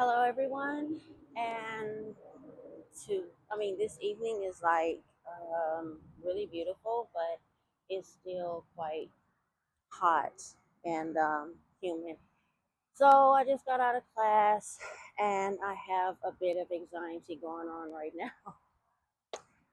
Hello, everyone. And this evening is like really beautiful, but it's still quite hot and humid. So I just got out of class and I have a bit of anxiety going on right now,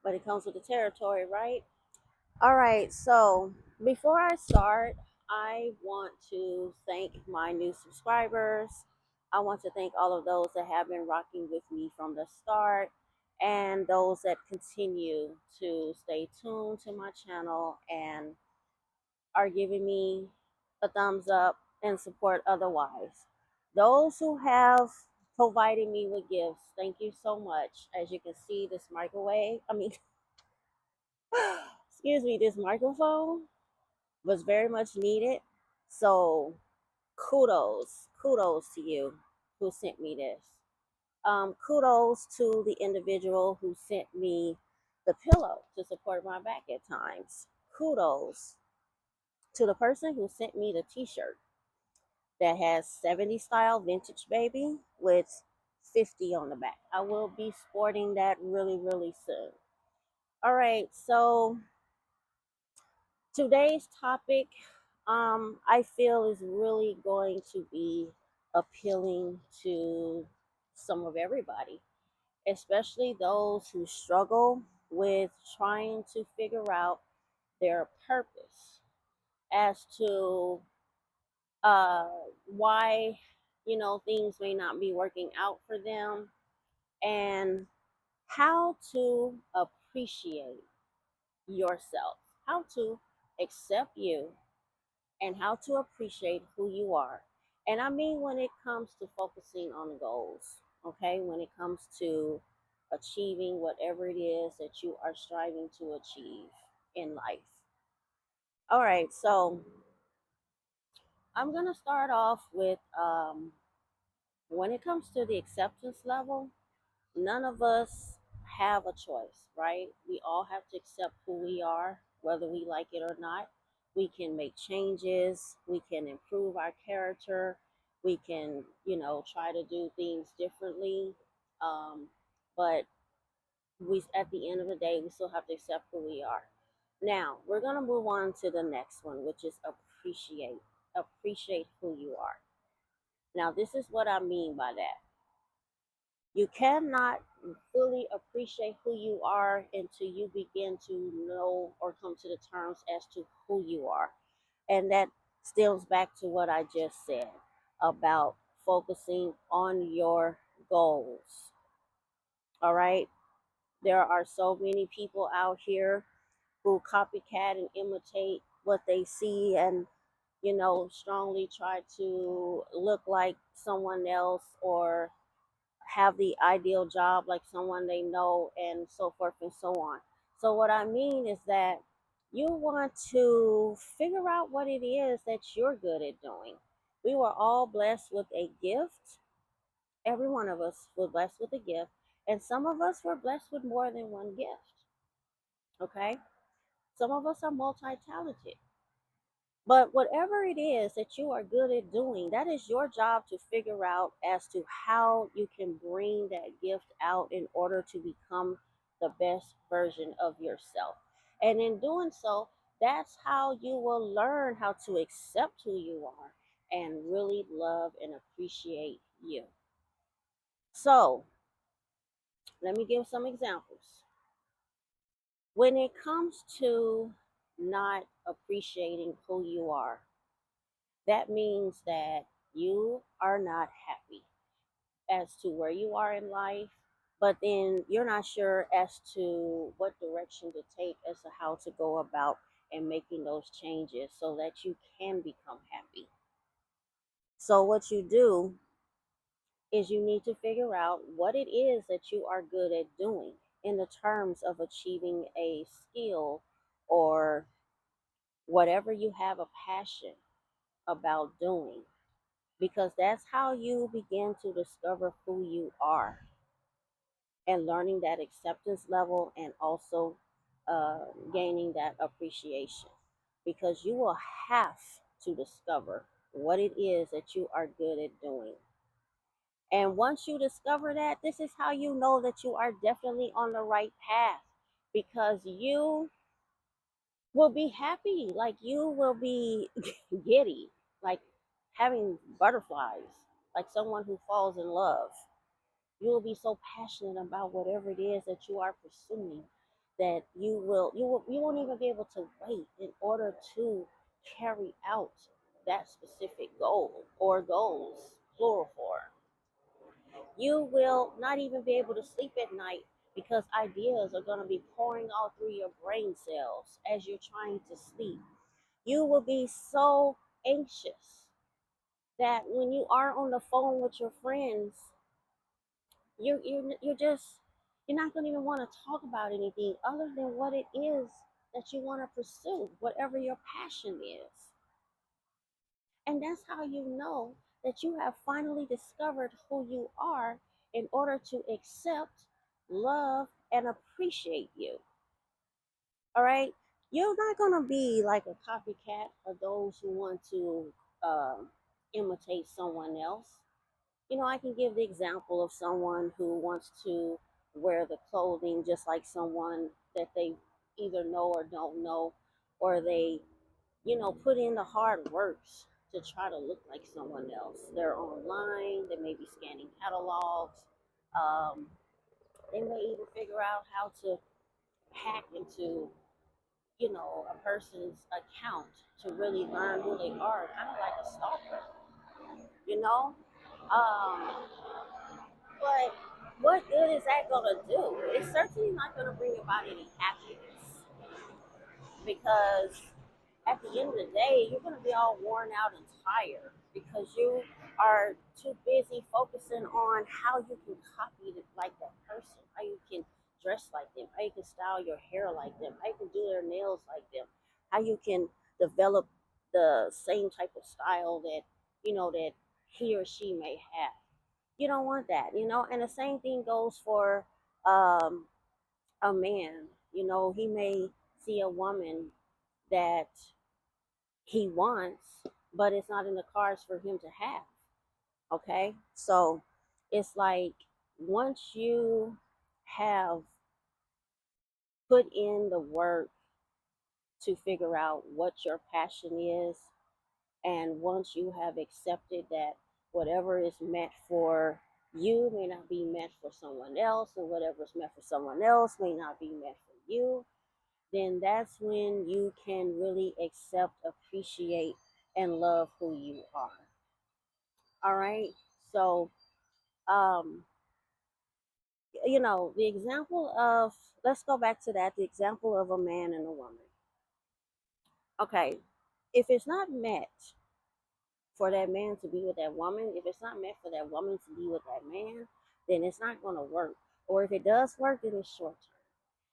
but it comes with the territory, right? All right. So before I start, I want to thank my new subscribers. I want to thank all of those that have been rocking with me from the start and those that continue to stay tuned to my channel and are giving me a thumbs up and support otherwise. Those who have provided me with gifts, thank you so much. As you can see, this microwave, excuse me, this microphone was very much needed. So kudos to you who sent me this. Kudos to the individual who sent me the pillow to support my back at times. Kudos to the person who sent me the t-shirt that has 70 style vintage baby with 50 on the back. I will be sporting that really soon. All right, so today's topic, I feel, is really going to be appealing to some of everybody, especially those who struggle with trying to figure out their purpose as to uh, why, things may not be working out for them and how to appreciate yourself, how to accept you and how to appreciate who you are. And I mean, when it comes to focusing on goals, okay, when it comes to achieving whatever it is that you are striving to achieve in life. All right, so I'm going to start off with when it comes to the acceptance level, none of us have a choice, right? We all have to accept who we are, whether we like it or not. We can make changes, we can improve our character, we can, try to do things differently. But we, at the end of the day, we still have to accept who we are. Now, we're going to move on to the next one, which is appreciate. Appreciate who you are. Now, this is what I mean by that. You cannot fully appreciate who you are until you begin to know or come to the terms as to who you are. And that stems back to what I just said about focusing on your goals. All right. There are so many people out here who copycat and imitate what they see and, strongly try to look like someone else or have the ideal job like someone they know and so forth and so on. So what I mean is that you want to figure out what it is that you're good at doing. We were all blessed with a gift. Every one of us was blessed with a gift, and some of us were blessed with more than one gift. Okay? Some of us are multi-talented. But whatever it is that you are good at doing, that is your job to figure out as to how you can bring that gift out in order to become the best version of yourself. And in doing so, that's how you will learn how to accept who you are and really love and appreciate you. So, let me give some examples. When it comes to not appreciating who you are, that means that you are not happy as to where you are in life, but then you're not sure as to what direction to take as to how to go about and making those changes so that you can become happy. So, what you do is you need to figure out what it is that you are good at doing in the terms of achieving a skill or whatever you have a passion about doing, because that's how you begin to discover who you are and learning that acceptance level and also gaining that appreciation, because you will have to discover what it is that you are good at doing. And once you discover that, this is how you know that you are definitely on the right path, because you will be happy, like you will be giddy, like having butterflies, like someone who falls in love. You will be so passionate about whatever it is that you are pursuing that you won't even be able to wait in order to carry out that specific goal or goals, plural form. You will not even be able to sleep at night because ideas are going to be pouring all through your brain cells as you're trying to sleep. You will be so anxious that when you are on the phone with your friends, you're just you're not going to even want to talk about anything other than what it is that you want to pursue, whatever your passion is. And that's how you know that you have finally discovered who you are in order to accept, love, and appreciate you. All right? You're not going to be like a copycat of those who want to imitate someone else. I can give the example of someone who wants to wear the clothing just like someone that they either know or don't know, or they put in the hard works to try to look like someone else. They're online, they may be scanning catalogs, um, they may even figure out how to hack into, a person's account to really learn who they are, kind of like a stalker, you know? Um, but what good is that going to do? It's certainly not going to bring about any happiness, because at the end of the day, you're going to be all worn out and tired because you are too busy focusing on how you can copy like that person, how you can dress like them, how you can style your hair like them, how you can do their nails like them, how you can develop the same type of style that he or she may have. You don't want that. And the same thing goes for um, a man. He may see a woman that he wants, but it's not in the cards for him to have. Okay. So it's like once you have put in the work to figure out what your passion is, and once you have accepted that whatever is meant for you may not be meant for someone else, and whatever is meant for someone else may not be meant for you, then that's when you can really accept, appreciate, and love who you are. All right. So, um, the example of, let's go back to that, the example of a man and a woman. Okay. If it's not met for that man to be with that woman, if it's not meant for that woman to be with that man, then it's not going to work. Or if it does work, then it's short term.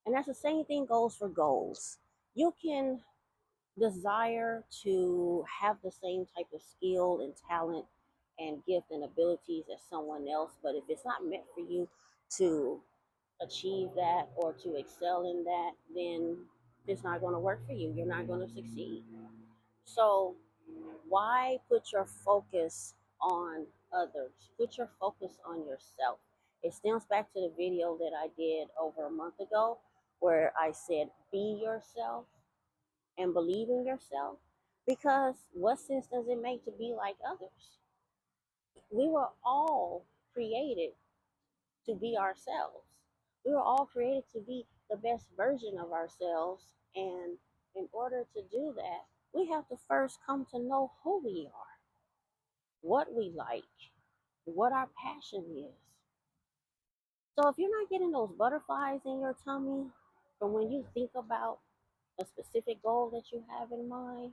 And that's the same thing goes for goals. You can desire to have the same type of skill and talent and gift and abilities as someone else, but if it's not meant for you to achieve that or to excel in that, then it's not going to work for you. You're not going to succeed. So why put your focus on others? Put your focus on yourself. It stems back to the video that I did over a month ago where I said, be yourself and believe in yourself. Because what sense does it make to be like others? We were all created to be ourselves. We were all created to be the best version of ourselves. And in order to do that, we have to first come to know who we are, what we like, what our passion is. So if you're not getting those butterflies in your tummy from when you think about a specific goal that you have in mind,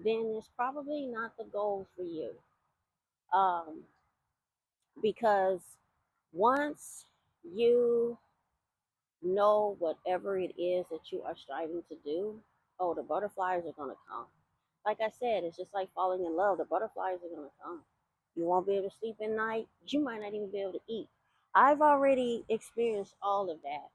then it's probably not the goal for you. Um, because once you know whatever it is that you are striving to do, oh, the butterflies are going to come. Like I said, it's just like falling in love. The butterflies are going to come. You won't be able to sleep at night. You might not even be able to eat. I've already experienced all of that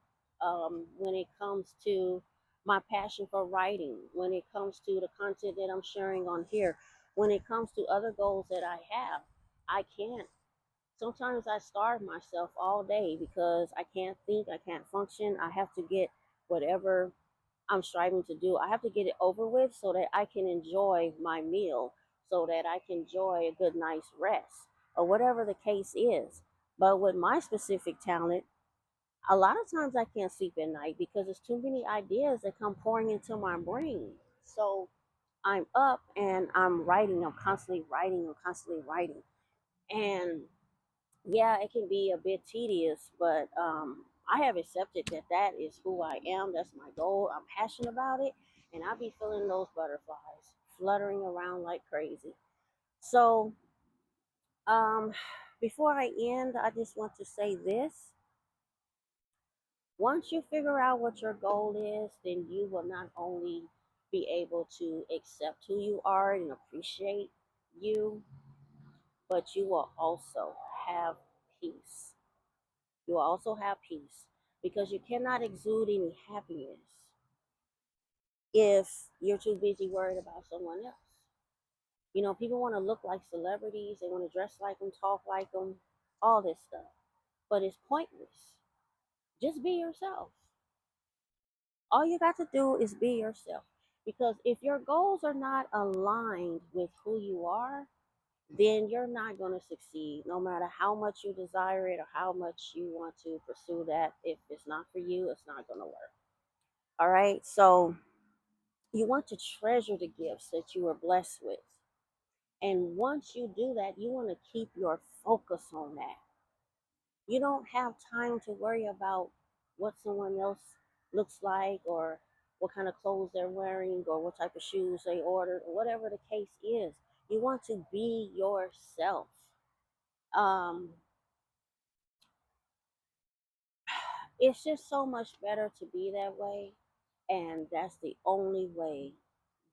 when it comes to my passion for writing, when it comes to the content that I'm sharing on here, when it comes to other goals that I have. I can't Sometimes I starve myself all day because I can't think, I can't function. I have to get whatever I'm striving to do. I have to get it over with so that I can enjoy my meal, so that I can enjoy a good night's rest, or whatever the case is. But with my specific talent, a lot of times I can't sleep at night because there's too many ideas that come pouring into my brain. So I'm up and I'm writing, I'm constantly writing, I'm constantly writing. And yeah, it can be a bit tedious, but I have accepted that that is who I am. That's my goal. I'm passionate about it, and I be feeling those butterflies fluttering around like crazy. So, um, before I end, I just want to say this. Once you figure out what your goal is, then you will not only be able to accept who you are and appreciate you, but you will also have peace. You will also have peace because you cannot exude any happiness if you're too busy worried about someone else. You know, people want to look like celebrities, they want to dress like them, talk like them, all this stuff. But it's pointless. Just be yourself. All you got to do is be yourself. Because if your goals are not aligned with who you are, then you're not going to succeed no matter how much you desire it or how much you want to pursue that. If it's not for you, it's not going to work. All right. So you want to treasure the gifts that you are blessed with. And once you do that, you want to keep your focus on that. You don't have time to worry about what someone else looks like or what kind of clothes they're wearing or what type of shoes they ordered or whatever the case is. You want to be yourself. Um, it's just so much better to be that way. And that's the only way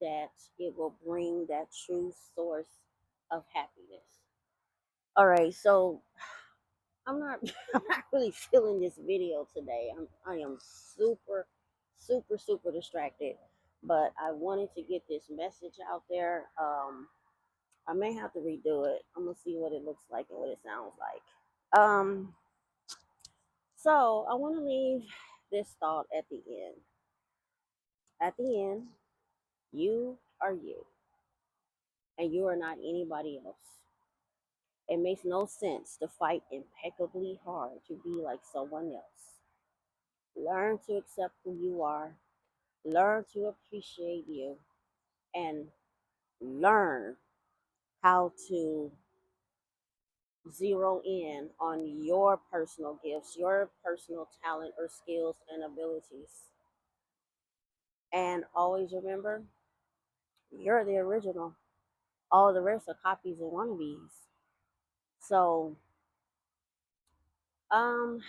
that it will bring that true source of happiness. All right, so I'm not I'm not really feeling this video today. I am super distracted, but I wanted to get this message out there. I may have to redo it. I'm gonna see what it looks like and what it sounds like. So I want to leave this thought at the end. At the end, you are you, and you are not anybody else. It makes no sense to fight impeccably hard to be like someone else. Learn to accept who you are, learn to appreciate you, and learn how to zero in on your personal gifts, your personal talent or skills and abilities. And always remember, you're the original. All the rest are copies and wannabes. So, um,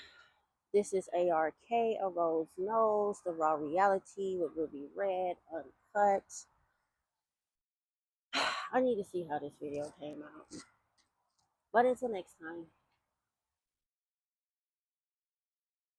this is ARK, A Rose Knows, The Raw Reality with Ruby Red, Uncut. I need to see how this video came out. But until next time.